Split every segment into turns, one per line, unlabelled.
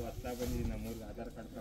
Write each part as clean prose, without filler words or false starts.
ಹೊಸ ಬಂದಿದ್ದೀನಿ ನಮ್ಮೂರಿಗೆ ಆಧಾರ್ ಕಾರ್ಡ್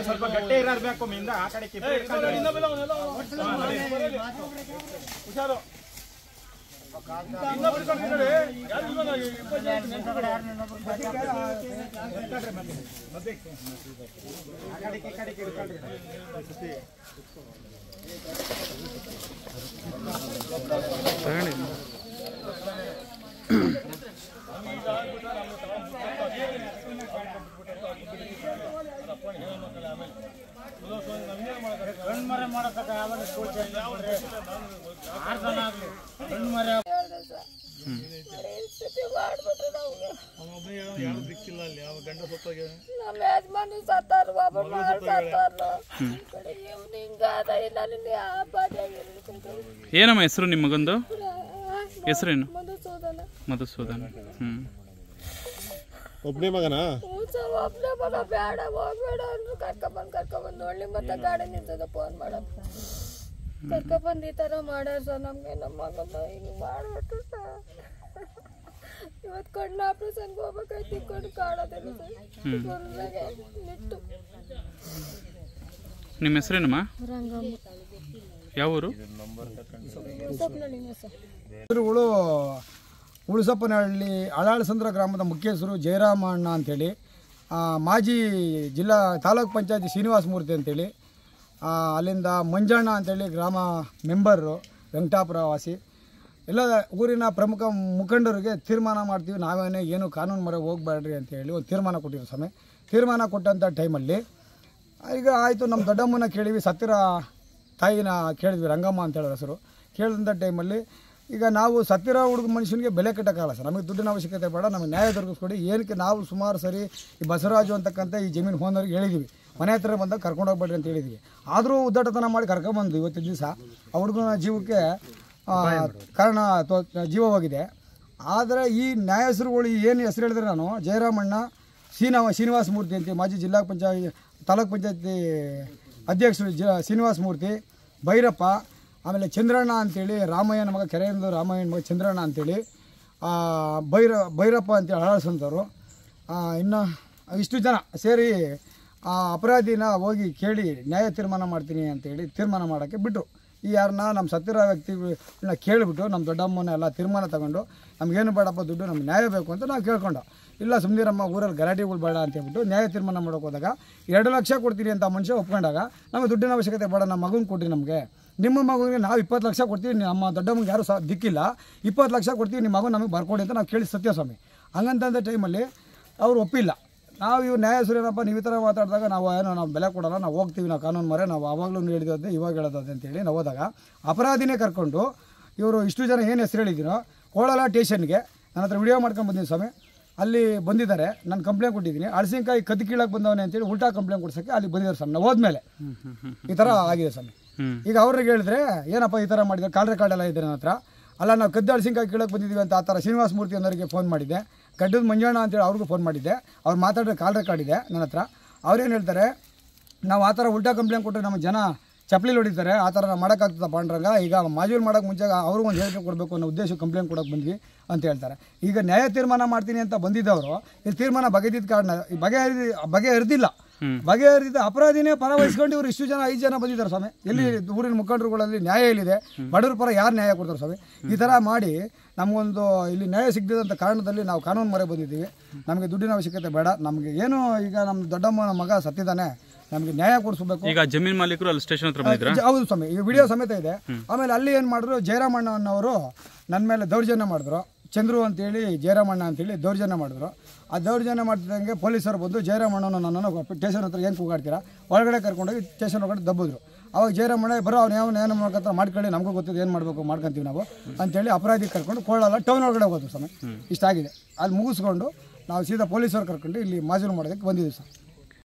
ಸ್ವಲ್ಪ ಗಟ್ಟಿ ಇರಬೇಕು ಮಿಂದ ಆ ಕಡೆ ಹುಷಾರು
ಏನಮ್ಮ ಹೆಸರು ನಿಮ್ಮ ಮಗಂದು? ಹೆಸರೇನು? ಮಧುಸೂದನ್.
ಒಬ್ಬನೇ ಮಗನಾ?
ಒಬ್ಬನೇ ಮಗ. ಬೇಡ ಹೋಗ್ಬೇಡ ಅಂದ್ರು ಕರ್ಕೊಂಡ್ಬಂದು ನೋಡಿ ಮತ್ತೆ ಗಾಡಿ ನಿಂತದ ಫೋನ್ ಮಾಡಪ್ಪ ಕರ್ಕೊಂಡ್ಬಂದು ಈ ಥರ ಮಾಡ್ಯಾರ ಸರ್. ನಮಗೆ ನಮ್ಮ ಮಗನ ಹಿಂಗೆ ಮಾಡ್ಬಿಟ್ರು ಸರ್. ಇವತ್ತು ಕಣ್ಣು ಆಪ್ರೇಷನ್ಗೆ ಹೋಗ್ಬೇಕಾಯ್ತು. ಕಣ್ಣು ಕಾಣೋದಿಲ್ಲ ಸರ್. ಗುರುವಿಗೆ ನಿಟ್ಟು.
ನಿಮ್ಮ ಹೆಸರೇನಮ್ಮ?
ರಂಗಮ್ಮ.
ಯಾವ ಊರು?
ಹೆಸರುಗಳು ಉಳುಸಪ್ಪನಹಳ್ಳಿ ಅಳಾಳಸಂದ್ರ ಗ್ರಾಮದ ಮುಖ್ಯಸ್ಥರು ಜಯರಾಮಣ್ಣ ಅಂಥೇಳಿ, ಮಾಜಿ ಜಿಲ್ಲಾ ತಾಲೂಕ್ ಪಂಚಾಯತಿ ಶ್ರೀನಿವಾಸ ಮೂರ್ತಿ ಅಂತೇಳಿ, ಅಲ್ಲಿಂದ ಮಂಜಣ್ಣ ಅಂಥೇಳಿ ಗ್ರಾಮ ಮೆಂಬರು ವೆಂಕಟಾಪುರ ವಾಸಿ. ಎಲ್ಲ ಊರಿನ ಪ್ರಮುಖ ಮುಖಂಡರಿಗೆ ತೀರ್ಮಾನ ಮಾಡ್ತೀವಿ, ನಾವೇನೇ ಏನು ಕಾನೂನು ಮೊರೆ ಹೋಗಬೇಡ್ರಿ ಅಂತೇಳಿ ಒಂದು ತೀರ್ಮಾನ ಕೊಟ್ಟಿರೋ ಸಮಯ. ತೀರ್ಮಾನ ಕೊಟ್ಟಂಥ ಟೈಮಲ್ಲಿ ಈಗ ಆಯಿತು, ನಮ್ಮ ದೊಡ್ಡಮ್ಮನ ಕೇಳಿವಿ, ಸತ್ತಿರ ತಾಯಿನ ಕೇಳಿದ್ವಿ, ರಂಗಮ್ಮ ಅಂತ ಹೇಳೋ ಹೆಸರು. ಕೇಳಿದಂಥ ಟೈಮಲ್ಲಿ ಈಗ ನಾವು ಸತ್ತಿರ ಹುಡುಗ ಮನುಷ್ಯನಿಗೆ ಬೆಲೆ ಕಟ್ಟೋಕ್ಕಾಗಲ್ಲ ಸರ್. ನಮಗೆ ದುಡ್ಡಿನ ಅವಶ್ಯಕತೆ ಬೇಡ, ನಮಗೆ ನ್ಯಾಯ ದೊರಕಿಸ್ಕೊಡಿ. ಏನಕ್ಕೆ ನಾವು ಸುಮಾರು ಸರಿ ಈ ಬಸವರಾಜು ಅಂತಕ್ಕಂಥ ಈ ಜಮೀನು ಹೋದವ್ರಿಗೆ ಹೇಳಿದ್ವಿ, ಮನೆ ಹತ್ರ ಬಂದಾಗ ಕರ್ಕೊಂಡೋಗ್ಬೇಡ್ರಿ ಅಂತ ಹೇಳಿದ್ವಿ. ಆದರೂ ಉದ್ದಾಟತನ ಮಾಡಿ ಕರ್ಕೊಂಬಂದು ಇವತ್ತಿನ ದಿವಸ ಆ ಹುಡುಗನ ಜೀವಕ್ಕೆ ಕಾರಣ ಜೀವವಾಗಿದೆ. ಆದರೆ ಈ ನ್ಯಾಯಾಧೀಶರುಗಳು ಏನು ಹೆಸರು ಹೇಳಿದ್ರೆ, ನಾನು ಜಯರಾಮಣ್ಣ, ಶ್ರೀನಿವಾಸ ಮೂರ್ತಿ ಅಂತ ಮಾಜಿ ಜಿಲ್ಲಾ ತಾಲೂಕ್ ಪಂಚಾಯತಿ ಅಧ್ಯಕ್ಷರು ಶ್ರೀನಿವಾಸ ಮೂರ್ತಿ, ಭೈರಪ್ಪ, ಆಮೇಲೆ ಚಂದ್ರಣ್ಣ ಅಂಥೇಳಿ ರಾಮಯ್ಯನ ಮಗ, ಕೆರೆಯಿಂದ ರಾಮಯ್ಯನ ಮಗ ಚಂದ್ರಣ್ಣ ಅಂಥೇಳಿ, ಭೈರಪ್ಪ ಅಂತೇಳಿ ಅಳಾಳ್ಸಂತವರು, ಇನ್ನು ಇಷ್ಟು ಜನ ಸೇರಿ ಅಪರಾಧಿನ ಹೋಗಿ ಕೇಳಿ ನ್ಯಾಯ ತೀರ್ಮಾನ ಮಾಡ್ತೀನಿ ಅಂತೇಳಿ ತೀರ್ಮಾನ ಮಾಡೋಕ್ಕೆ ಬಿಟ್ಟರು. ಈ ಯಾರನ್ನ ನಮ್ಮ ಸತ್ತಿರೋ ವ್ಯಕ್ತಿಗಳನ್ನ ಕೇಳಿಬಿಟ್ಟು ನಮ್ಮ ದೊಡ್ಡಮ್ಮನ ಎಲ್ಲ ತೀರ್ಮಾನ ತಗೊಂಡು, ನಮಗೇನು ಬೇಡಪ್ಪ ದುಡ್ಡು, ನಮ್ಗೆ ನ್ಯಾಯ ಬೇಕು ಅಂತ ನಾವು ಕೇಳ್ಕೊಂಡು, ಇಲ್ಲ ಸುಮ್ಮನಿರಮ್ಮ ಊರಲ್ಲಿ ಗಲಾಟೆಗಳು ಬೇಡ ಅಂತೇಳ್ಬಿಟ್ಟು ನ್ಯಾಯ ತೀರ್ಮಾನ ಮಾಡೋಕೆ ಹೋದಾಗ 2 ಲಕ್ಷ ಕೊಡ್ತೀರಿ ಅಂತ ಮನುಷ್ಯ ಒಪ್ಕೊಂಡಾಗ, ನಮಗೆ ದುಡ್ಡಿನ ಅವಶ್ಯಕತೆ ಬೇಡ, ನಮ್ಮ ಮಗನ ಕೊಡ್ರಿ, ನಮಗೆ ನಿಮ್ಮ ಮಗುವಿಗೆ ನಾವು 20 ಲಕ್ಷ ಕೊಡ್ತೀವಿ, ನಮ್ಮ ದೊಡ್ಡಮ್ಮಂಗೆ ಯಾರು ದಿಕ್ಕಿಲ್ಲ, 20 ಲಕ್ಷ ಕೊಡ್ತೀವಿ, ನಿಮ್ಮ ಮಗು ನಮಗೆ ಬರ್ಕೊಡಿ ಅಂತ ನಾವು ಕೇಳಿ ಸತ್ಯಸ್ವಾಮಿ. ಹಂಗಂತಂದ ಟೈಮಲ್ಲಿ ಅವರು ಒಪ್ಪಿಲ್ಲ. ನಾವು ಇವ್ರು ನ್ಯಾಯಾಧೀಶರು ಏನಪ್ಪ, ನೀವು ಈ ಥರ ಮಾತಾಡಿದಾಗ ನಾವು ಬೆಲೆ ಕೊಡೋಲ್ಲ, ನಾವು ಹೋಗ್ತೀವಿ, ನಾವು ಕಾನೂನು ಮೊರೆ, ನಾವು ಆವಾಗಲೂ ಹೇಳಿದೋದೆ ಇವಾಗ ಹೇಳೋದೆ ಅಂತೇಳಿ ನಾವು ಹೋದಾಗ ಅಪರಾಧಿನೇ ಕರ್ಕೊಂಡು ಇವರು ಇಷ್ಟು ಜನ ಏನು ಹೆಸರು ಹೇಳಿದ್ದೀನೋ ಕೋಳಲ ಸ್ಟೇಷನ್ಗೆ ನನ್ನ ಹತ್ರ ವಿಡಿಯೋ ಮಾಡ್ಕೊಂಡು ಬಂದಿದ್ದೀನಿ ಸ್ವಾಮಿ. ಅಲ್ಲಿ ಬಂದಿದ್ದಾರೆ. ನಾನು ಕಂಪ್ಲೇಂಟ್ ಕೊಟ್ಟಿದ್ದೀನಿ. ಹಳಸಿನಕಾಯಿ ಕದ್ದು ಕೀಳಕ್ಕೆ ಬಂದವನೇ ಅಂತೇಳಿ ಉಲ್ಟಾ ಕಂಪ್ಲೇಂಟ್ ಕೊಡ್ಸೋಕ್ಕೆ ಅಲ್ಲಿ ಬಂದಿದ್ದಾರೆ ಸ್ವಾಮಿ. ನಾವು ಹೋದ್ಮೇಲೆ ಈ ಥರ ಆಗಿದೆ ಸ್ವಾಮಿ. ಈಗ ಅವ್ರಿಗೆ ಹೇಳಿದ್ರೆ ಏನಪ್ಪ ಈ ಥರ ಮಾಡಿದ್ದಾರೆ, ಕಾಲ್ ರೆಕಾರ್ಡ್ ಎಲ್ಲ ಇದೆ ನನ್ನ ಹತ್ರ. ಅಲ್ಲ ನಾವು ಕದ್ದು ಹಳಸಿನಕಾಯಿ ಕೀಳಕ್ಕೆ ಬಂದಿದ್ದೀವಿ ಅಂತ ಆ ಥರ ಶ್ರೀನಿವಾಸ ಮೂರ್ತಿ ಅನ್ನೋರಿಗೆ ಫೋನ್ ಮಾಡಿದ್ದೆ. ಗಡ್ಡದ ಮಂಜಣ್ಣ ಅಂತೇಳಿ ಅವ್ರಿಗೂ ಫೋನ್ ಮಾಡಿದ್ದೆ. ಅವ್ರು ಮಾತಾಡಿದ್ರೆ ಕಾಲ್ ರೆಕಾರ್ಡ್ ಇದೆ ನನ್ನ ಹತ್ರ. ಅವ್ರೇನು ಹೇಳ್ತಾರೆ, ನಾವು ಆ ಥರ ಉಲ್ಟಾ ಕಂಪ್ಲೇಂಟ್ ಕೊಟ್ಟರೆ ನಮ್ಮ ಜನ ಚಪ್ಪಲಿ ಹೊಡಿತಾರೆ, ಆ ಥರ ನಾವು ಮಾಡೋಕ್ಕಾಗ್ತದ ಪಾಂಡ್ರಂಗ. ಈಗ ಮಾಜೂರು ಮಾಡೋಕ್ಕೆ ಮುಂಚೆ ಅವ್ರಿಗೂ ಒಂದು ಹೇಳಿಕೆ ಕೊಡಬೇಕು ಅನ್ನೋ ಉದ್ದೇಶ ಕಂಪ್ಲೇಂಟ್ ಕೊಡೋಕೆ ಬಂದ್ವಿ ಅಂತ ಹೇಳ್ತಾರೆ. ಈಗ ನ್ಯಾಯ ತೀರ್ಮಾನ ಮಾಡ್ತೀನಿ ಅಂತ ಬಂದಿದ್ದವರು ಇಲ್ಲಿ ತೀರ್ಮಾನ ಬಗೆದಿದ್ದ ಕಾರಣ ಬಗೆಹರಿದಿಲ್ಲ. ಬಗೆಹರಿದ ಅಪರಾಧಿನೇ ಪರ ವಹಿಸ್ಕೊಂಡು ಇವರು ಇಷ್ಟು ಜನ 5 ಜನ ಬಂದಿದ್ದಾರೆ ಸ್ವಾಮಿ. ಎಲ್ಲಿ ಊರಿನ ಮುಖಂಡರುಗಳಲ್ಲಿ ನ್ಯಾಯ ಎಲ್ಲಿದೆ? ಬಡವ್ರ ಪರ ಯಾರು ನ್ಯಾಯ ಕೊಡ್ತಾರೆ ಸ್ವಾಮಿ? ಈ ಥರ ಮಾಡಿ ನಮಗೊಂದು ಇಲ್ಲಿ ನ್ಯಾಯ ಸಿಗದಂಥ ಕಾರಣದಲ್ಲಿ ನಾವು ಕಾನೂನು ಮೊರೆ ಬಂದಿದ್ದೀವಿ. ನಮಗೆ ದುಡ್ಡಿನ ಅವಶ್ಯಕತೆ ಬೇಡ. ನಮಗೆ ಏನು ಈಗ ನಮ್ಮ ದೊಡ್ಡಮ್ಮನ ಮಗ ಸತ್ತಿದ್ದಾನೆ, ನಮಗೆ ನ್ಯಾಯ ಕೊಡಿಸ್ಬೇಕು.
ಈಗ ಜಮೀನ್ ಮಾಲೀಕರು ಅಲ್ಲಿ ಸ್ಟೇಷನ್ ಹತ್ರ ಬಂದಿದ್ರಾ?
ಹೌದು ಸ್ವಾಮಿ, ಈ ವಿಡಿಯೋ ಸಮೇತ ಇದೆ. ಆಮೇಲೆ ಅಲ್ಲಿ ಏನು ಮಾಡಿದ್ರು, ಜಯರಾಮಣ್ಣ ಅನ್ನೋರು ನನ್ನ ಮೇಲೆ ದೌರ್ಜನ್ಯ ಮಾಡಿದ್ರು. ಚಂದ್ರು ಅಂತೇಳಿ ಜಯರಾಮಣ್ಣ ಅಂತೇಳಿ ದೌರ್ಜನ್ಯ ಮಾಡಿದ್ರು. ಆ ದೌರ್ಜನ್ಯ ಮಾಡ್ತಿದ್ದಂಗೆ ಪೊಲೀಸರು ಬಂದು ಜಯರಾಮಣ್ಣನ ನನ್ನನ್ನು ಸ್ಟೇಷನ್ ಹತ್ರ ಏನು ಕೂಗಾಡ್ತೀರಾ, ಒಳಗಡೆ ಕರ್ಕೊಂಡೋಗಿ ಸ್ಟೇಷನ್ ಒಳಗಡೆ ದಬ್ಬಿದ್ರು. ಅವಾಗ ಜಯರಾಮಣ್ಣ ಬರೋ ಅವ್ನು ಏನು ಮಾಡ್ಕೊತ ಮಾಡ್ಕೊಳ್ಳಿ, ನಮಗೂ ಗೊತ್ತಿದೆ ಏನು ಮಾಡಬೇಕು ಮಾಡ್ಕೊತೀವಿ ನಾವು ಅಂತೇಳಿ ಅಪರಾಧಿ ಕರ್ಕೊಂಡು ಕೊಳ್ಳಲ್ಲ ಟೌನ್ ಒಳಗಡೆ ಹೋದ್ರು ಸ್ವಾಮಿ. ಇಷ್ಟಾಗಿದೆ. ಅಲ್ಲಿ ಮುಗಿಸ್ಕೊಂಡು ನಾವು ಸೀದಾ ಪೊಲೀಸರು ಕರ್ಕೊಂಡು ಇಲ್ಲಿ ಮಾಜೂರು ಮಾಡೋದಕ್ಕೆ ಬಂದಿದ್ದೀವಿ ಸರ್.